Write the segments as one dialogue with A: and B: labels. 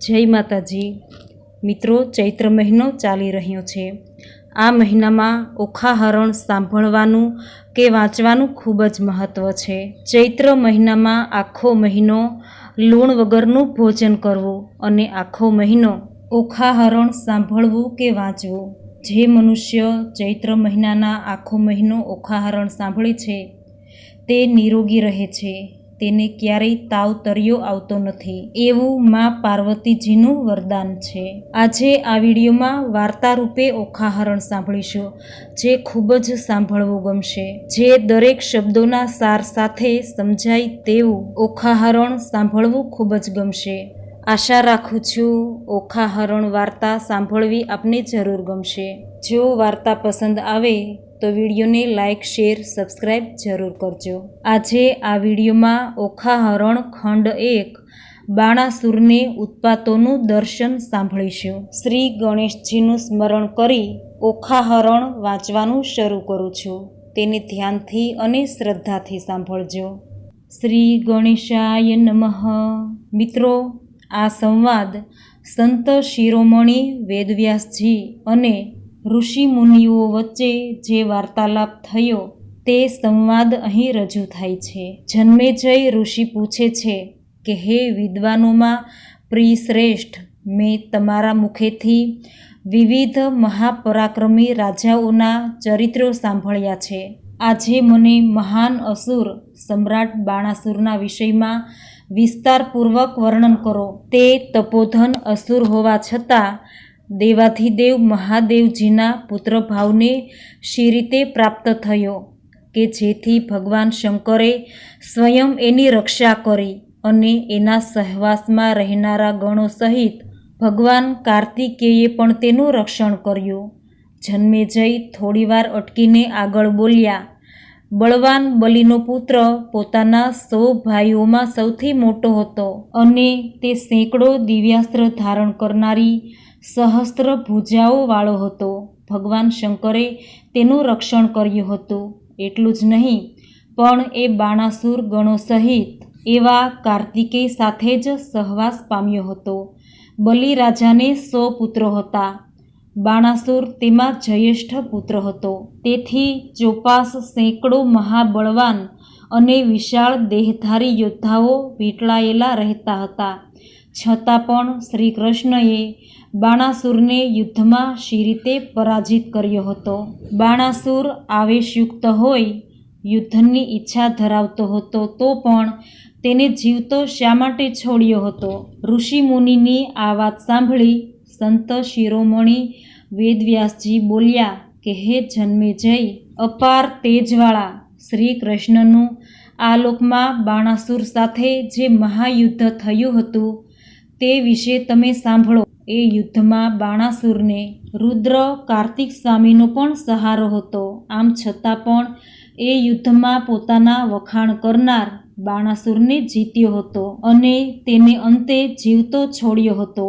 A: જય માતાજી મિત્રો, ચૈત્ર મહિનો ચાલી રહ્યો છે। આ મહિનામાં ઓખા હરણ સાંભળવાનું કે વાંચવાનું ખૂબ જ મહત્ત્વ છે। ચૈત્ર મહિનામાં આખો મહિનો લૂણ વગરનું ભોજન કરવું અને આખો મહિનો ઓખા હરણ સાંભળવું કે વાંચવું। જે મનુષ્ય ચૈત્ર મહિનાના આખો મહિનો ઓખા હરણ સાંભળે છે તે નિરોગી રહે છે, તેને ક્યારેય તાવ તર્યો આવતો નથી, એવું માં પાર્વતીજીનું વરદાન છે। આજે આ વિડીયોમાં વાર્તા રૂપે ઓખા હરણ સાંભળીશું, જે ખૂબ જ સાંભળવું ગમશે, જે દરેક શબ્દોના સાર સાથે સમજાય તેવું ઓખા હરણ સાંભળવું ખૂબ જ ગમશે। આશા રાખું છું ઓખા હરણ વાર્તા સાંભળવી આપને જરૂર ગમશે। જો વાર્તા પસંદ આવે તો વિડીયોને લાઇક, શેર, સબસ્ક્રાઈબ જરૂર કરજો। આજે આ વિડીયોમાં ઓખા હરણ ખંડ 1 બાણાસુરને ઉત્પાતોનું દર્શન સાંભળીશું। શ્રી ગણેશજીનું સ્મરણ કરી ઓખા હરણ વાંચવાનું શરૂ કરું છું, તેને ધ્યાનથી અને શ્રદ્ધાથી સાંભળજો। શ્રી ગણેશાય નમઃ। મિત્રો, આ સંવાદ સંત શિરોમણી વેદવ્યાસજી અને ઋષિ મુનિઓ વચ્ચે જે વાર્તાલાપ થયો તે સંવાદ અહીં રજૂ થાય છે। જન્મેજય ઋષિ પૂછે છે કે હે વિદ્વાનોમાં પ્રિય શ્રેષ્ઠ, મેં તમારા મુખેથી વિવિધ મહાપરાક્રમી રાજાઓના ચરિત્રો સાંભળ્યા છે। આજે મને મહાન અસુર સમ્રાટ બાણાસુરના વિષયમાં વિસ્તારપૂર્વક વર્ણન કરો। તે તપોધન અસુર હોવા છતાં દેવાધિદેવ મહાદેવજીના પુત્રભાવને શી રીતે પ્રાપ્ત થયો કે જેથી ભગવાન શંકરે સ્વયં એની રક્ષા કરી અને એના સહવાસમાં રહેનારા ગણો સહિત ભગવાન કાર્તિકેયે પણ તેનું રક્ષણ કર્યું। જન્મેજય થોડીવાર અટકીને આગળ બોલ્યા, બળવાન બલિનો પુત્ર પોતાના 100 ભાઈઓમાં સૌથી મોટો હતો અને તે સેંકડો દિવ્યાસ્ત્ર ધારણ કરનારી સહસ્ત્ર ભુજાઓ વાળો હતો। ભગવાન શંકરે તેનું રક્ષણ કર્યું હતું। એટલું જ નહીં, પણ એ બાણાસુર ગણો સહિત એવા કાર્તિકેય સાથે જ સહવાસ પામ્યો હતો। બલિ રાજાને 100 પુત્રો હતા, બાણાસુર તેમાં જ્યેષ્ઠ પુત્ર હતો। તેથી ચોપાસ સેંકડો મહાબળવાન અને વિશાળ દેહધારી યોદ્ધાઓ વીંટળાયેલા રહેતા હતા। છતાં પણ શ્રી કૃષ્ણએ બાણાસુરને યુદ્ધમાં શી રીતે પરાજિત કર્યો હતો? બાણાસુર આવેશયુક્ત હોય, યુદ્ધની ઈચ્છા ધરાવતો હતો, તો પણ તેને જીવતો શા માટે છોડ્યો હતો? ઋષિ મુનિની આ વાત સાંભળી સંત શિરોમણી વેદવ્યાસજી બોલ્યા કે હે જન્મેજય, અપાર તેજવાળા શ્રી કૃષ્ણનું આ લોકમાં બાણાસુર સાથે જે મહાયુદ્ધ થયું હતું તે વિશે તમે સાંભળો। એ યુદ્ધમાં બાણાસુરને રુદ્ર કાર્તિક સ્વામીનો પણ સહારો હતો। આમ છતાં પણ એ યુદ્ધમાં પોતાના વખાણ કરનાર બાણાસુરને જીત્યો હતો અને તેને અંતે જીવતો છોડ્યો હતો।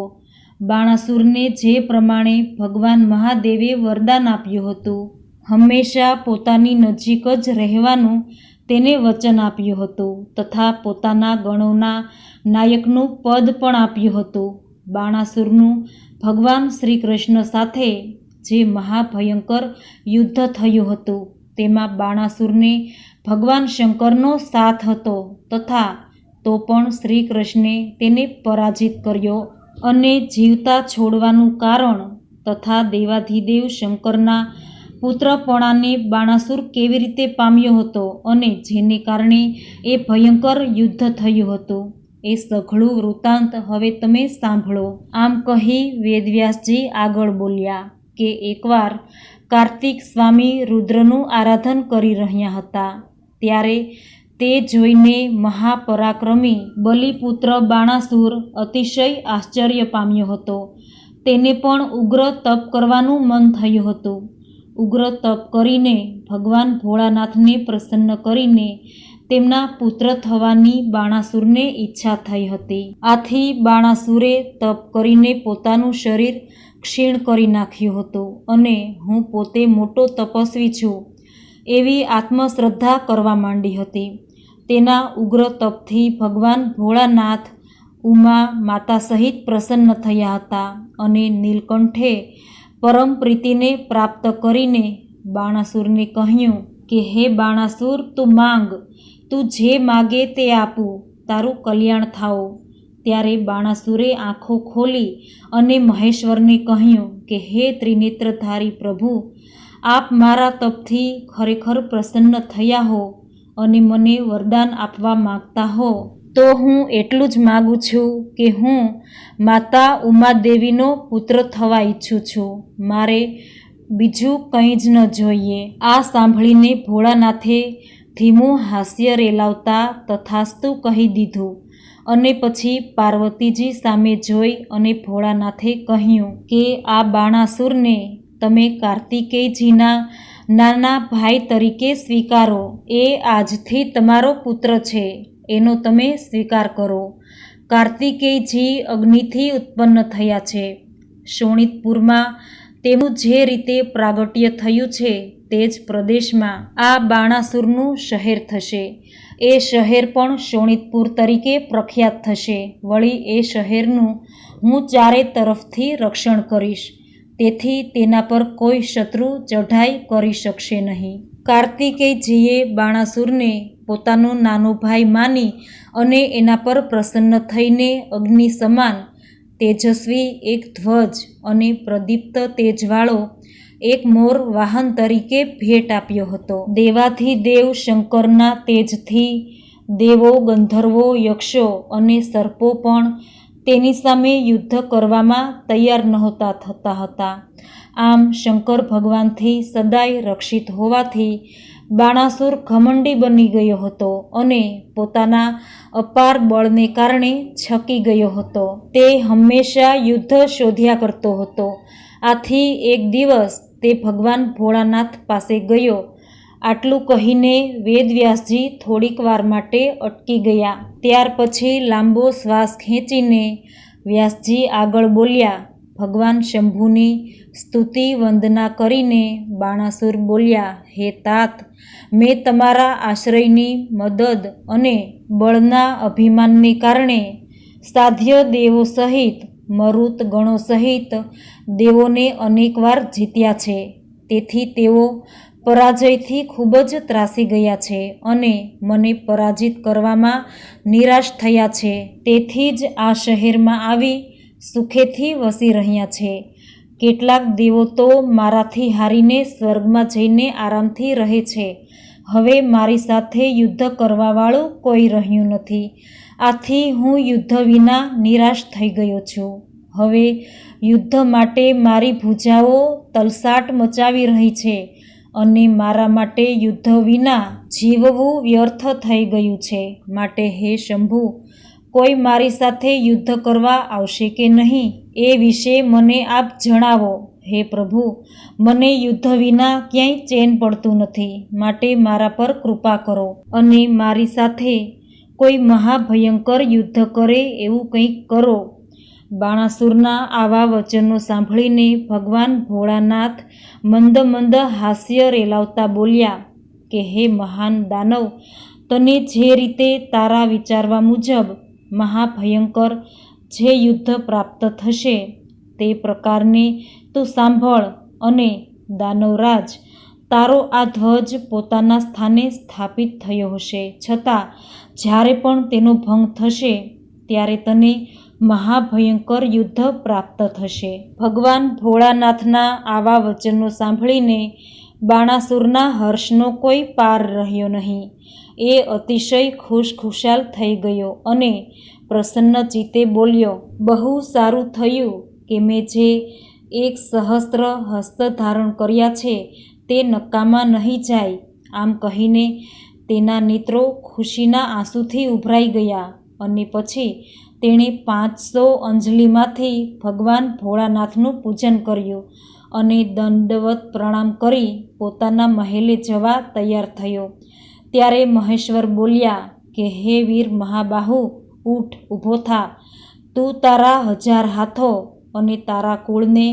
A: બાણાસુરને જે પ્રમાણે ભગવાન મહાદેવે વરદાન આપ્યું હતું, હંમેશા પોતાની નજીક જ રહેવાનું તેને વચન આપ્યું હતું તથા પોતાના ગણોના નાયકનું પદ પણ આપ્યું હતું। બાણાસુરનું ભગવાન શ્રી કૃષ્ણ સાથે જે મહાભયંકર યુદ્ધ થયું હતું તેમાં બાણાસુરને ભગવાન શંકરનો સાથ હતો, તથા તો પણ શ્રી કૃષ્ણે તેને પરાજિત કર્યો અને જીવતા છોડવાનું કારણ તથા દેવાધિદેવ શંકરના પુત્રપણાને બાણાસુર કેવી રીતે પામ્યો હતો અને જેને કારણે એ ભયંકર યુદ્ધ થયું હતું, એ સઘળું વૃત્તાંત હવે તમે સાંભળો। આમ કહી વેદવ્યાસજી આગળ બોલ્યા કે એકવાર કાર્તિક સ્વામી રુદ્રનું આરાધન કરી રહ્યા હતા, ત્યારે તે જોઈને મહાપરાક્રમી બલિપુત્ર બાણાસુર અતિશય આશ્ચર્ય પામ્યો હતો। તેને પણ ઉગ્ર તપ કરવાનું મન થયું હતું। ઉગ્ર તપ કરીને ભગવાન ભોળાનાથને પ્રસન્ન કરીને તેમના પુત્ર થવાની બાણાસુરને ઈચ્છા થઈ હતી। આથી બાણાસુરે તપ કરીને પોતાનું શરીર ક્ષીણ કરી નાખ્યું હતું અને હું પોતે મોટો તપસ્વી છું એવી આત્મશ્રદ્ધા કરવા માંડી હતી। તેના ઉગ્ર તપથી ભગવાન ભોળાનાથ ઉમા માતા સહિત પ્રસન્ન થયા હતા અને નીલકંઠે પરમ પ્રીતિને પ્રાપ્ત કરીને બાણાસુરને કહ્યું કે હે બાણાસુર, તું માંગ, તું જે માગે તે આપું, તારું કલ્યાણ થાઓ. ત્યારે બાણાસુરે આંખો ખોલી અને મહેશ્વરને કહ્યું કે હે ત્રિનેત્રધારી પ્રભુ, આપ મારા તપથી ખરેખર પ્રસન્ન થયા હો અને મને વરદાન આપવા માગતા હો તો હું એટલું જ માગું છું કે હું માતા ઉમાદેવીનો પુત્ર થવા ઈચ્છું છું. મારે બીજું કંઈ જ ન જોઈએ. આ સાંભળીને ભોળાનાથે ધીમું હાસ્ય રેલાવતા તથાસ્તુ કહી દીધું અને પછી પાર્વતીજી સામે જોઈ અને ભોળાનાથે કહ્યું કે આ બાણાસુરને તમે કાર્તિકેયજીના નાના ભાઈ તરીકે સ્વીકારો. એ આજથી તમારો પુત્ર છે, એનો તમે સ્વીકાર કરો. કાર્તિકેયજી અગ્નિથી ઉત્પન્ન થયા છે. શોણિતપુરમાં તેમનું જે રીતે પ્રાગટ્ય થયું છે તે જ પ્રદેશમાં આ બાણાસુરનું શહેર થશે. એ શહેર પણ શોણિતપુર તરીકે પ્રખ્યાત થશે. વળી એ શહેરનું હું ચારે તરફથી રક્ષણ કરીશ, તેથી તેના પર કોઈ શત્રુ ચઢાઈ કરી શકશે નહીં. કાર્તિકેયજીએ બાણાસુરને પોતાનો નાનો ભાઈ માની અને એના પર પ્રસન્ન થઈને અગ્નિ સમાન તેજસ્વી એક ધ્વજ અને પ્રદીપ્ત તેજવાળો એક મોર વાહન તરીકે ભેટ આપ્યો હતો. દેવાધિદેવ શંકરના તેજથી દેવો, ગંધર્વો, યક્ષો અને સર્પો પણ તેની સામે યુદ્ધ કરવામાં તૈયાર નહોતા થતા હતા. આમ શંકર ભગવાનથી સદાય રક્ષિત હોવાથી બાણાસુર ઘમંડી બની ગયો હતો અને પોતાના અપાર બળને કારણે છકી ગયો હતો. તે હંમેશા યુદ્ધ શોધ્યા કરતો હતો. આથી એક દિવસ તે ભગવાન ભોળાનાથ પાસે ગયો. આટલું કહીને વેદવ્યાસજી થોડીક વાર માટે અટકી ગયા. ત્યાર પછી લાંબો શ્વાસ ખેંચીને વ્યાસજી આગળ બોલ્યા. ભગવાન શંભુની સ્તુતિ વંદના કરીને બાણાસુર બોલ્યા, હે તાત, મેં તમારા આશ્રયની મદદ અને બળના અભિમાનને કારણે સાધ્ય દેવો સહિત મરુત ગણો સહિત દેવોને અનેકવાર જીત્યા છે. તેથી તેઓ પરાજયથી ખૂબ જ ત્રાસી ગયા છે અને મને પરાજિત કરવામાં નિરાશ થયા છે. તેથી જ આ શહેરમાં આવી સુખેથી વસી રહ્યા છે. કેટલાક દેવો તો મારાથી હારીને સ્વર્ગમાં જઈને આરામથી રહે છે. હવે મારી સાથે યુદ્ધ કરવાવાળું કોઈ રહ્યું નથી. આથી હું યુદ્ધ વિના નિરાશ થઈ ગયો છું. હવે યુદ્ધ માટે મારી ભુજાઓ તલસાટ મચાવી રહી છે અને મારા માટે યુદ્ધ વિના જીવવું વ્યર્થ થઈ ગયું છે. માટે હે શંભુ, કોઈ મારી સાથે યુદ્ધ કરવા આવશે કે નહીં એ વિશે મને આપ જણાવો. હે પ્રભુ, મને યુદ્ધ વિના ક્યાંય ચેન પડતું નથી. માટે મારા પર કૃપા કરો અને મારી સાથે કોઈ મહાભયંકર યુદ્ધ કરે એવું કંઈક કરો. બાણાસુરના આવા વચનો સાંભળીને ભગવાન ભોળાનાથ મંદ મંદ હાસ્ય રેલાવતા બોલ્યા કે હે મહાન દાનવ, તને જે રીતે તારા વિચારવા મુજબ મહાભયંકર જે યુદ્ધ પ્રાપ્ત થશે તે પ્રકારને તું સાંભળ. અને દાનવરાજ, તારો આ ધ્વજ પોતાના સ્થાને સ્થાપિત થયો હશે, છતાં જ્યારે પણ તેનો ભંગ થશે ત્યારે તને મહાભયંકર યુદ્ધ પ્રાપ્ત થશે. ભગવાન ભોળાનાથના આવા વચનો સાંભળીને બાણાસુરના હર્ષનો કોઈ પાર રહ્યો નહીં. એ અતિશય ખુશખુશાલ થઈ ગયો અને પ્રસન્ન ચિત્તે બોલ્યો, બહુ સારું થયું કે મેં જે 1,000 હસ્ત ધારણ કર્યા છે તે નકામા નહીં જાય. આમ કહીને તેના નેત્રો ખુશીના આંસુથી ઉભરાઈ ગયા અને પછી તેણે 500 અંજલિમાંથી ભગવાન ભોળાનાથનું પૂજન કર્યું અને દંડવત પ્રણામ કરી પોતાના મહેલે જવા તૈયાર થયો. ત્યારે મહેશ્વર બોલ્યા કે હે વીર મહાબાહુ, ઊઠ, ઊભો થા. તું તારા 1000 હાથો અને તારા કુળને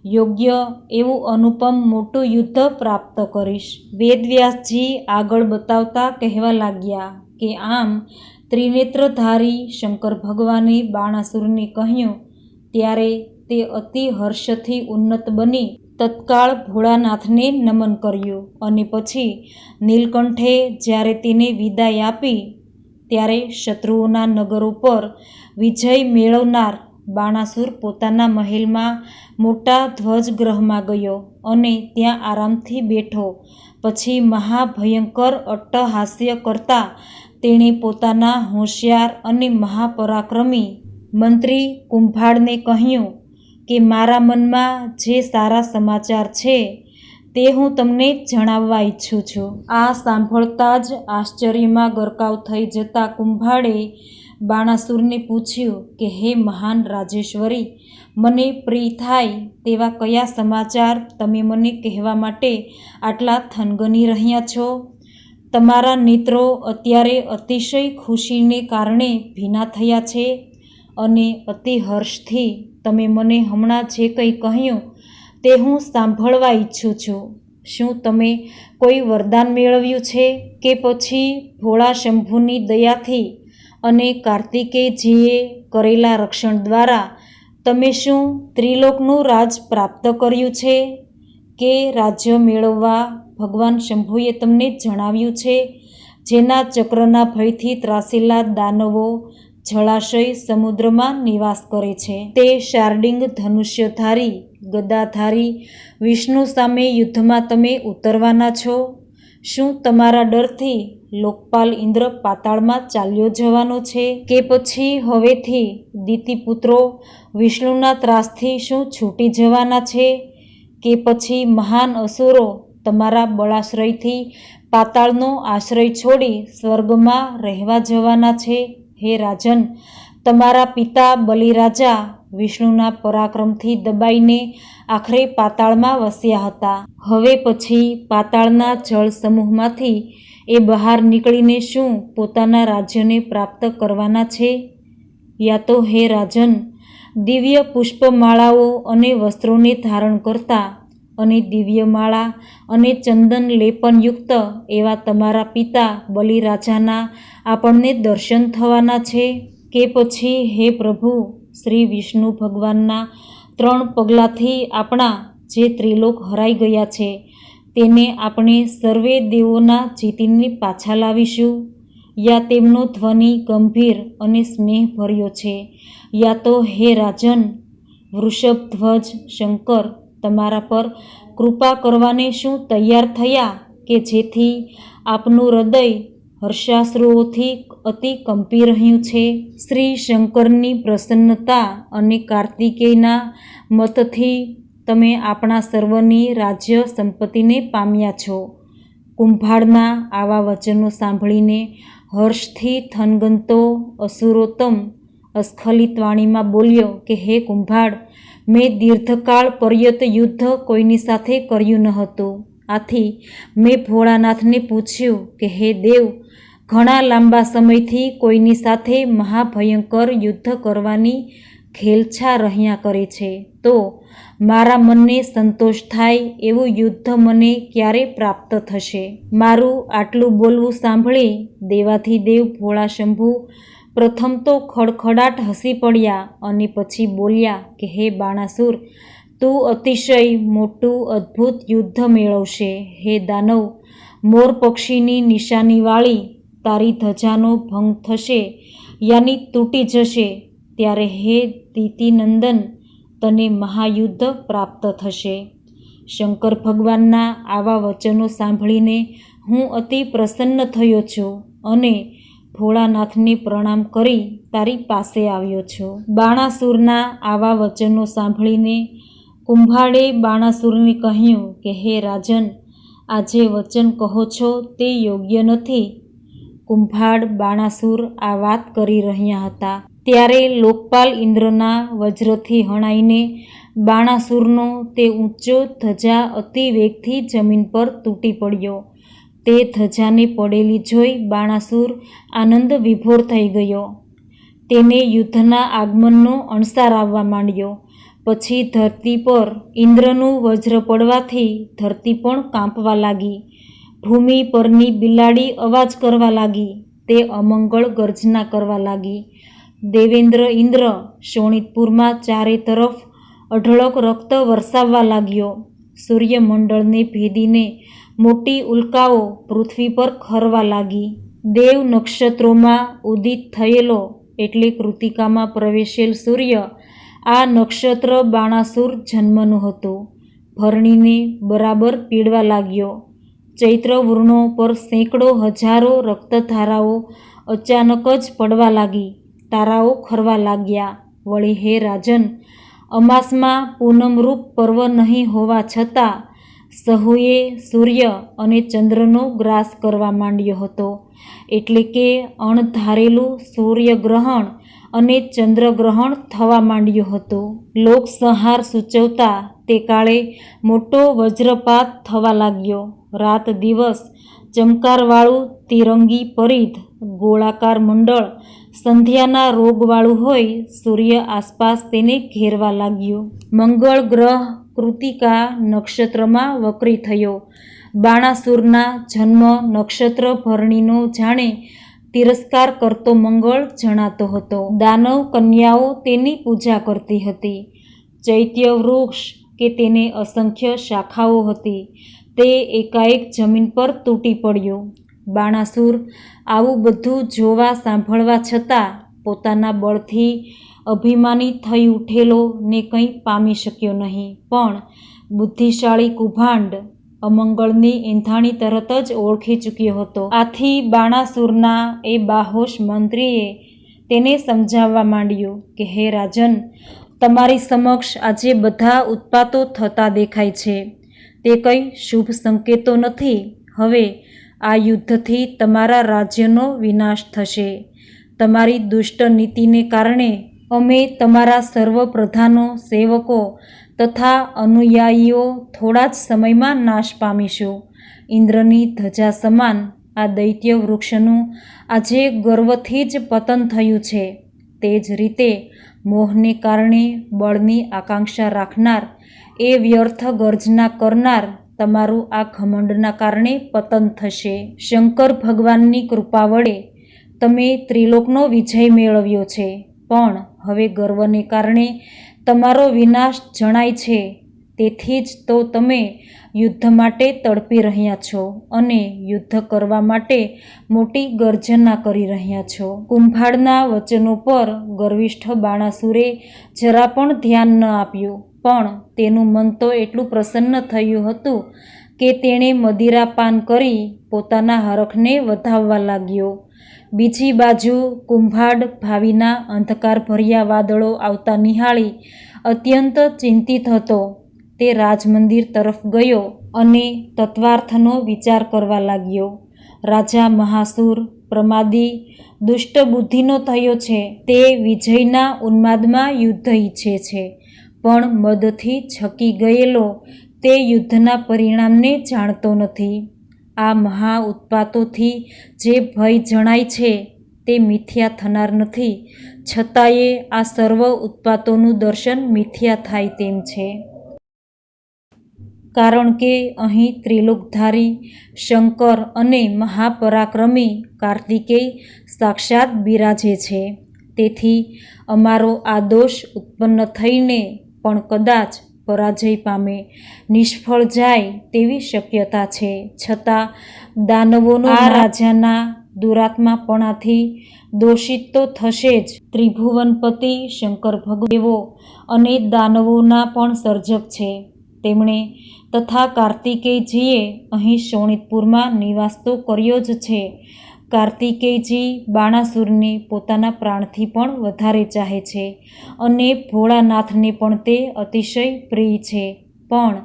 A: યોગ્ય એવું અનુપમ મોટું યુદ્ધ પ્રાપ્ત કરીશ. વેદવ્યાસજી આગળ બતાવતા કહેવા લાગ્યા કે આમ ત્રિનેત્રધારી શંકર ભગવાને બાણાસુરને કહ્યું ત્યારે તે અતિ હર્ષથી ઉન્નત બની તત્કાળ ભોળાનાથને નમન કર્યું અને પછી નીલકંઠે જ્યારે તેને વિદાય આપી ત્યારે શત્રુઓના નગરો પર વિજય મેળવનાર બાણાસુર પોતાના મહેલમાં મોટા ધ્વજગૃહમાં ગયો અને ત્યાં આરામથી બેઠો. પછી મહાભયંકર અટ્ટહાસ્ય કરતા તેણે પોતાના હોશિયાર અને મહાપરાક્રમી મંત્રી કુંભાડને કહ્યું કે મારા મનમાં જે સારા સમાચાર છે તે હું તમને જણાવવા ઈચ્છું છું. આ સાંભળતા જ આશ્ચર્યમાં ગરકાવ થઈ જતા કુંભાડે બાણાસુરને પૂછ્યું કે હે મહાન રાજેશ્વરી, મને પ્રિય થાય તેવા કયા સમાચાર તમે મને કહેવા માટે આટલા થનગની રહ્યા છો? તમારા નેત્રો અત્યારે અતિશય ખુશીને કારણે ભીના થયા છે અને અતિ હર્ષથી તમે મને હમણાં જે કંઈ કહ્યું તે હું સાંભળવા ઈચ્છું છું. શું તમે કોઈ વરદાન મેળવ્યું છે કે પછી ભોળા શંભુની દયાથી અને કાર્તિકેયજીએ કરેલા રક્ષણ દ્વારા તમે શું ત્રિલોકનું રાજ પ્રાપ્ત કર્યું છે કે રાજ્ય મેળવવા ભગવાન શંભુએ તમને જણાવ્યું છે? જેના ચક્રના ભયથી ત્રાસેલા દાનવો જળાશય સમુદ્રમાં નિવાસ કરે છે, તે શાર્ડિંગ ધનુષ્યધારી ગદાધારી વિષ્ણુ સામે યુદ્ધમાં તમે ઉતરવાના છો? શું તમારા ડરથી લોકપાલ ઇન્દ્ર પાતાળમાં ચાલ્યો જવાનો છે કે પછી હવેથી દિતિપુત્રો વિષ્ણુના ત્રાસથી શું છૂટી જવાના છે કે પછી મહાન અસુરો તમારા બળાશ્રયથી પાતાળનો આશ્રય છોડી સ્વર્ગમાં રહેવા જવાના છે? હે રાજન, તમારા પિતા બલિરાજા વિષ્ણુના પરાક્રમથી દબાઈને આખરે પાતાળમાં વસ્યા હતા. હવે પછી પાતાળના જળ સમૂહમાંથી એ બહાર નીકળીને શું પોતાના રાજ્યને પ્રાપ્ત કરવાના છે? યા તો હે રાજન, દિવ્ય પુષ્પમાળાઓ અને વસ્ત્રોને ધારણ કરતા અને દિવ્યમાળા અને ચંદન લેપનયુક્ત એવા તમારા પિતા બલિરાજાના આપણને દર્શન થવાના છે કે પછી હે પ્રભુ શ્રી વિષ્ણુ ભગવાનના 3 પગલાથી આપણા જે ત્રિલોક હરાઈ ગયા છે તેને આપણે સર્વે દેવોના જીતીને પાછા લાવીશું? યા તેમનો ધ્વનિ ગંભીર અને સ્નેહભર્યો છે? યા તો હે રાજન, વૃષભધ્વજ શંકર તમારા પર કૃપા કરવાને શું તૈયાર થયા કે જેથી આપનું હૃદય હર્ષાશ્રુઓથી અતિ કંપી રહ્યું છે? શ્રી શંકરની પ્રસન્નતા અને કાર્તિકેયના મતથી તમે આપણા સર્વની રાજ્ય સંપત્તિને પામ્યા છો. કુંભાડના આવા વચનો સાંભળીને હર્ષથી થનગનતો અસુરોત્તમ અસ્ખલિત વાણીમાં બોલ્યો કે હે કુંભાડ, મેં દીર્ઘકાળ પર્યત યુદ્ધ કોઈની સાથે કર્યું ન હતું. આથી મેં ભોળાનાથને પૂછ્યું કે હે દેવ, ઘણા લાંબા સમયથી કોઈની સાથે મહાભયંકર યુદ્ધ કરવાની ખેલછા રહ્યા કરે છે, તો મારા મનને સંતોષ થાય એવું યુદ્ધ મને ક્યારે પ્રાપ્ત થશે? મારું આટલું બોલવું સાંભળી દેવાધિદેવ ભોળા શંભુ પ્રથમ તો ખડખડાટ હસી પડ્યા અને પછી બોલ્યા કે હે બાણાસુર, તું અતિશય મોટું અદ્ભુત યુદ્ધ મેળવશે. હે દાનવ, મોર પક્ષીની નિશાનીવાળી તારી ધજાનો ભંગ થશે, યાની તૂટી જશે, ત્યારે હે દિતિનંદન, તને મહાયુદ્ધ પ્રાપ્ત થશે. શંકર ભગવાનના આવા વચનો સાંભળીને હું અતિ પ્રસન્ન થયો છું અને ભોળાનાથને પ્રણામ કરી તારી પાસે આવ્યો છું. બાણાસુરના આવા વચનો સાંભળીને કુંભાડે બાણાસુરને કહ્યું કે હે રાજન, આ જે વચન કહો છો તે યોગ્ય નથી. કુંભાડ બાણાસુર આ વાત કરી રહ્યા હતા ત્યારે લોકપાલ ઇન્દ્રના વજ્રથી હણાઈને બાણાસુરનો તે ઊંચો ધજા અતિ વેગથી જમીન પર તૂટી પડ્યો. તે ધજાને પડેલી જોઈ બાણાસુર આનંદ વિભોર થઈ ગયો. તેને યુદ્ધના આગમનનો અણસાર આવવા માંડ્યો. પછી ધરતી પર ઇન્દ્રનું વજ્ર પડવાથી ધરતી પણ કાંપવા લાગી. ભૂમિ પરની બિલાડી અવાજ કરવા લાગી. તે અમંગળ ગર્જના કરવા લાગી. દેવેન્દ્ર ઇન્દ્ર શોણિતપુરમાં ચારે તરફ અઢળક રક્ત વરસાવવા લાગ્યો. સૂર્યમંડળને ભેદીને મોટી ઉલ્કાઓ પૃથ્વી પર ખરવા લાગી. દેવ નક્ષત્રોમાં ઉદિત થયેલો એટલે કૃતિકામાં પ્રવેશેલ સૂર્ય આ નક્ષત્ર બાણાસુર જન્મનું હતું. ભરણીને બરાબર પીડવા લાગ્યો. ચૈત્ર વૃણો પર સેંકડો હજારો રક્તધારાઓ અચાનક જ પડવા લાગી. તારાઓ ખરવા લાગ્યા. વળી હે રાજન, અમાસમાં પૂનમરૂપ પર્વ નહીં હોવા છતાં સહુએ સૂર્ય અને ચંદ્રનો ગ્રાસ કરવા માંડ્યો હતો. એટલે કે અણધારેલું સૂર્યગ્રહણ અને ચંદ્રગ્રહણ થવા માંડ્યું હતું. લોકસંહાર સૂચવતા તે કાળે મોટો વજ્રપાત થવા લાગ્યો. રાત દિવસ ચમકારવાળું તિરંગી પરિધ ગોળાકાર મંડળ સંધ્યાના રોગવાળું હોય સૂર્ય આસપાસ તેને ઘેરવા લાગ્યું. મંગળ ગ્રહ કૃતિકા નક્ષત્રમાં વક્રી થયો. બાણાસુરના જન્મ નક્ષત્ર ભરણીનો જાણે તિરસ્કાર કરતો મંગળ જણાતો હતો. દાનવ કન્યાઓ તેની પૂજા કરતી હતી. ચૈત્ય વૃક્ષ કે તેને અસંખ્ય શાખાઓ હતી તે એકાએક જમીન પર તૂટી પડ્યું. બાણાસુર આવું બધું જોવા સાંભળવા છતાં પોતાના બળથી અભિમાની થઈ ઉઠેલો ને કંઈ પામી શક્યો નહીં. પણ બુદ્ધિશાળી કુભાંડ અમંગળની એંધાણી તરત જ ઓળખી ચૂક્યો હતો. આથી બાણાસુરના એ બાહોશ મંત્રીએ તેને સમજાવવા માંડ્યું કે હે રાજન, તમારી સમક્ષ આજે બધા ઉત્પાતો થતા દેખાય છે. તે કંઈ શુભ સંકેતો નથી. હવે આ યુદ્ધથી તમારા રાજ્યનો વિનાશ થશે. તમારી દુષ્ટ નીતિને કારણે અમે તમારા સર્વ પ્રધાનો, સેવકો તથા અનુયાયીઓ થોડા જ સમયમાં નાશ પામીશું. ઇન્દ્રની ધજા સમાન આ દૈત્ય વૃક્ષનું આજે ગર્વથી જ પતન થયું છે. તે જ રીતે મોહને કારણે બળની આકાંક્ષા રાખનાર, એ વ્યર્થ ગર્જના કરનાર તમારું આ ઘમંડના કારણે પતન થશે. શંકર ભગવાનની કૃપા વડે તમે ત્રિલોકનો વિજય મેળવ્યો છે, પણ હવે ગર્વને કારણે તમારો વિનાશ જણાય છે. તેથી જ તો તમે યુદ્ધ માટે તડપી રહ્યા છો અને યુદ્ધ કરવા માટે મોટી ગર્જના કરી રહ્યા છો. કુંભાડના વચનો પર ગર્વિષ્ઠ બાણાસુરે જરા પણ ધ્યાન ન આપ્યું, પણ તેનું મન તો એટલું પ્રસન્ન થયું હતું કે તેણે મદિરાપાન કરી પોતાના હરખને વધાવવા લાગ્યો. બીજી બાજુ કુંભાડ ભાવિના અંધકારભર્યા વાદળો આવતા નિહાળી અત્યંત ચિંતિત હતો. તે રાજમંદિર તરફ ગયો અને તત્વાર્થનો વિચાર કરવા લાગ્યો. રાજા મહાસુર પ્રમાદી દુષ્ટ બુદ્ધિનો થયો છે. તે વિજયના ઉન્માદમાં યુદ્ધ ઈચ્છે છે, પણ મદથી છકી ગયેલો તે યુદ્ધના પરિણામને જાણતો નથી. આ મહા ઉત્પાતોથી જે ભય જણાય છે તે મિથ્યા થનાર નથી, છતાંયે આ સર્વ ઉત્પાતોનું દર્શન મિથ્યા થાય તેમ છે. કારણ કે અહીં ત્રિલોકધારી શંકર અને મહાપરાક્રમી કાર્તિકેય સાક્ષાત બિરાજે છે. તેથી અમારો આ દોષ ઉત્પન્ન થઈને પણ કદાચ પરાજય પામે, નિષ્ફળ જાય તેવી શક્યતા છે. છતાં દાનવોનો આ રાજાના દુરાત્માપણાથી દોષિત તો થશે જ. ત્રિભુવનપતિ શંકર ભગવાન દેવો અને દાનવોના પણ સર્જક છે. તેમણે તથા કાર્તિકેયજીએ અહીં શોણિતપુરમાં નિવાસ તો કર્યો જ છે. કાર્તિકેયજી બાણાસુરને પોતાના પ્રાણથી પણ વધારે ચાહે છે અને ભોળાનાથને પણ તે અતિશય પ્રિય છે. પણ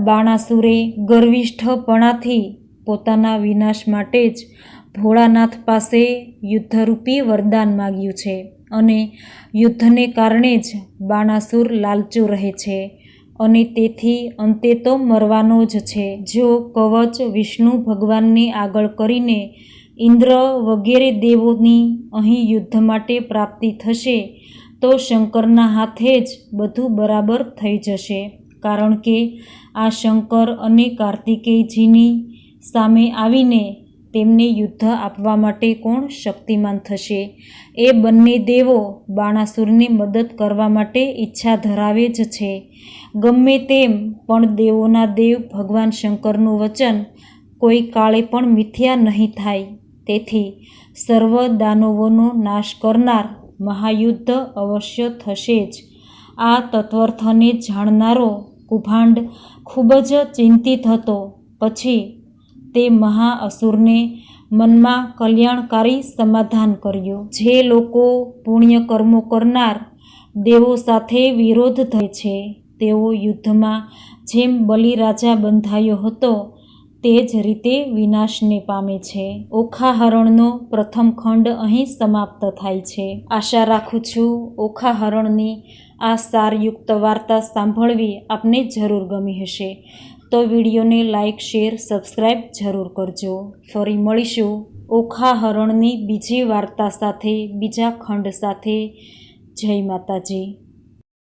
A: બાણાસુરે ગર્વિષ્ઠપણાથી પોતાના વિનાશ માટે જ ભોળાનાથ પાસે યુદ્ધરૂપી વરદાન માગ્યું છે અને યુદ્ધને કારણે જ બાણાસુર લાલચુ રહે છે અને તેથી અંતે તો મરવાનો જ છે. જો કવચ વિષ્ણુ ભગવાનને આગળ કરીને ઇન્દ્ર વગેરે દેવોની અહીં યુદ્ધ માટે પ્રાપ્તિ થશે તો શંકરના હાથે જ બધું બરાબર થઈ જશે. કારણ કે આ શંકર અને કાર્તિકેયજીની સામે આવીને તેમને યુદ્ધ આપવા માટે કોણ શક્તિમાન થશે? એ બંને દેવો બાણાસુરને મદદ કરવા માટે ઈચ્છા ધરાવે જ છે. ગમે તેમ પણ દેવોના દેવ ભગવાન શંકરનું વચન કોઈ કાળે પણ મિથ્યા નહીં થાય. તેથી સર્વ દાનવોનો નાશ કરનાર મહાયુદ્ધ અવશ્ય થશે જ. આ તત્વર્થને જાણનારો કુભાંડ ખૂબ જ ચિંતિત હતો. પછી તે મહાઅસુરને મનમાં કલ્યાણકારી સમાધાન કર્યું. જે લોકો પુણ્ય કર્મો કરનાર દેવો સાથે વિરોધ ધરે છે તેઓ યુદ્ધમાં જેમ બલિરાજા બંધાયો હતો તે જ રીતે વિનાશને પામે છે. ઓખાહરણનો પ્રથમ ખંડ અહીં સમાપ્ત થાય છે. આશા રાખું છું ઓખાહરણની આ સારયુક્ત વાર્તા સાંભળવી આપને જરૂર ગમી હશે. તો વિડીયોને લાઇક, શેર, સબસ્ક્રાઈબ જરૂર કરજો. ફરી મળીશું ઓખાહરણની બીજી વાર્તા સાથે, બીજા ખંડ સાથે. જય માતાજી.